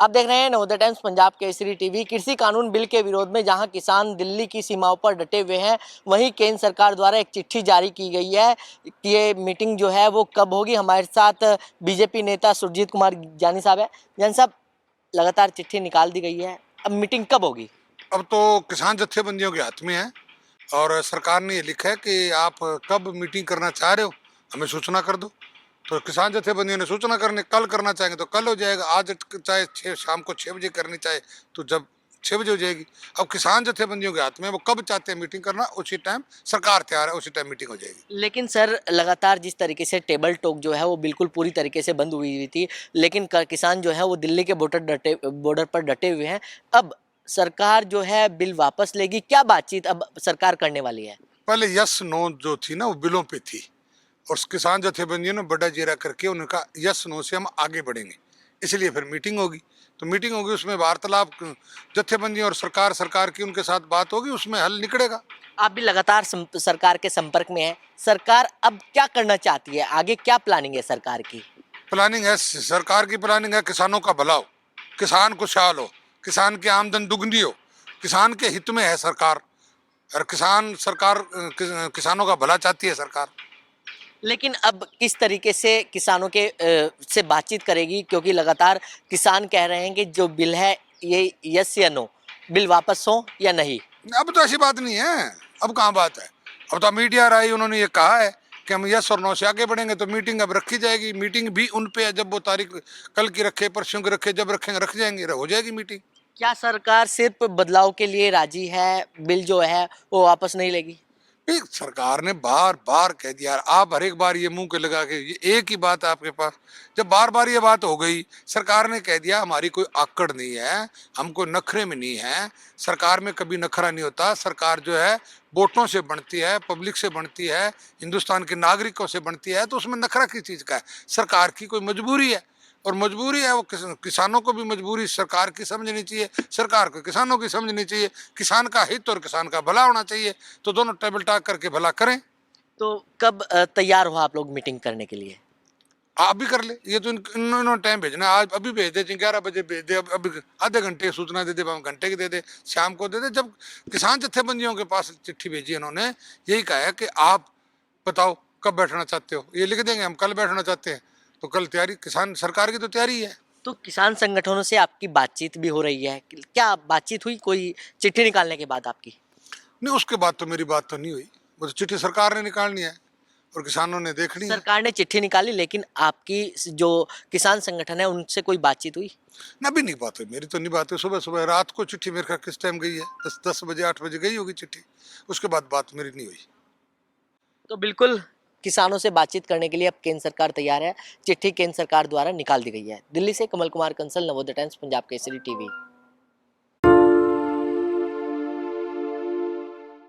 आप देख रहे हैं नवोदय टाइम्स पंजाब केसरी टीवी। कृषि कानून बिल के विरोध में जहां किसान दिल्ली की सीमाओं पर डटे हुए हैं, वहीं केंद्र सरकार द्वारा एक चिट्ठी जारी की गई है कि ये मीटिंग जो है वो कब होगी। हमारे साथ बीजेपी नेता सुरजीत कुमार जानी साहब है। जानी साहब, लगातार चिट्ठी निकाल दी गई है, अब मीटिंग कब होगी? अब तो किसान जत्थेबंदियों के हाथ में है और सरकार ने ये लिखा है कि आप कब मीटिंग करना चाह रहे हो, हमें सूचना कर दो। तो किसान जत्थेबंदियों ने सूचना कल करना चाहेंगे तो कल हो जाएगा। आज चाहे शाम को 6 बजे करनी चाहे तो जब 6 बजे हो जाएगी। अब किसान जत्थेबंदियों के हाथ में, वो कब चाहते हैं मीटिंग करना, उसी टाइम सरकार तैयार है, उसी टाइम मीटिंग हो जाएगी। लेकिन सर, लगातार जिस तरीके से टेबल टॉक जो है वो बिल्कुल पूरी तरीके से बंद हुई थी, लेकिन किसान जो है वो दिल्ली के बॉर्डर पर डटे हुए हैं। अब सरकार जो है बिल वापस लेगी, क्या बातचीत अब सरकार करने वाली है? पहले यस नो जो थी ना, वो बिलों पे थी और किसान जत्थेबंदियों ने बड़ा जेरा करके उनका यस नो से हम आगे बढ़ेंगे, इसलिए फिर मीटिंग होगी। तो मीटिंग होगी, उसमें वार्तालाप जत्थेबंदियों और सरकार की उनके साथ बात होगी, उसमें हल निकलेगा। आप भी लगातार सरकार के संपर्क में हैं। सरकार अब क्या करना चाहती है, आगे क्या प्लानिंग है सरकार की? प्लानिंग है, सरकार की प्लानिंग है किसानों का भला हो, किसान खुशहाल हो, किसान की आमदन दुगनी हो, किसान के हित में है सरकार। और किसानों का भला चाहती है सरकार। लेकिन अब किस तरीके से किसानों के से बातचीत करेगी, क्योंकि लगातार किसान कह रहे हैं कि जो बिल है ये यस या नो, बिल वापस हो या नहीं। अब तो ऐसी बात नहीं है, अब कहाँ बात है। अब तो मीडिया आई, उन्होंने ये कहा है कि हम यस और नो से आगे बढ़ेंगे, तो मीटिंग अब रखी जाएगी। मीटिंग भी उन पे है, जब वो तारीख कल की रखे, परसों की रखे, जब रखेंगे रख जाएंगे, हो जाएगी मीटिंग। क्या सरकार सिर्फ बदलाव के लिए राजी है, बिल जो है वो वापस नहीं लेगी? सरकार ने बार बार कह दिया, आप हर एक बार ये मुंह के लगा के, ये एक ही बात है आपके पास। जब बार बार ये बात हो गई, सरकार ने कह दिया हमारी कोई आकड़ नहीं है, हम कोई नखरे में नहीं है। सरकार में कभी नखरा नहीं होता। सरकार जो है वोटों से बनती है, पब्लिक से बनती है, हिंदुस्तान के नागरिकों से बनती है, तो उसमें नखरा किस चीज का है? सरकार की कोई मजबूरी है, और मजबूरी है वो किसानों को भी मजबूरी सरकार की समझनी चाहिए, सरकार को किसानों की समझनी चाहिए। किसान का हित और किसान का भला होना चाहिए, तो दोनों टेबल टॉक करके भला करें। तो कब तैयार हो आप लोग मीटिंग करने के लिए? आप भी कर ले, ये तो इन्होंने टाइम भेजना, आज अभी भेज दे, 11 बजे भेज दे, अभी आधे घंटे सूचना दे दे, घंटे की दे दे, शाम को दे दे। जब किसान जत्थेबंदियों के पास चिट्ठी भेजी इन्होंने, यही कहा है कि आप बताओ कब बैठना चाहते हो, ये लिख देंगे हम कल बैठना चाहते हैं। तो कल तैयारी, किसान सरकार की तो तैयारी है। तो किसान संगठनों से आपकी बातचीत भी हो रही है, क्या बातचीत हुई कोई चिट्ठी निकालने के बाद आपकी? नहीं, उसके बाद तो मेरी बात तो नहीं हुई। वो तो चिट्ठी सरकार ने निकालनी है और किसानों ने देखनी है। सरकार ने चिट्ठी निकाली, लेकिन आपकी जो किसान संगठन है उनसे कोई बातचीत हुई? ना भी नहीं बात हुई, मेरी तो नहीं बात हुई। सुबह सुबह रात को चिट्ठी मेरे ख्याल किस टाइम गई है, 10 बजे 8 बजे गई होगी चिट्ठी। उसके बाद बात मेरी नहीं हुई। तो बिल्कुल किसानों से बातचीत करने के लिए अब केंद्र सरकार तैयार है। चिट्ठी केंद्र सरकार द्वारा निकाल दी गई है। दिल्ली से कमल कुमार कंसल, नवोदय टाइम्स पंजाब केसरी टीवी।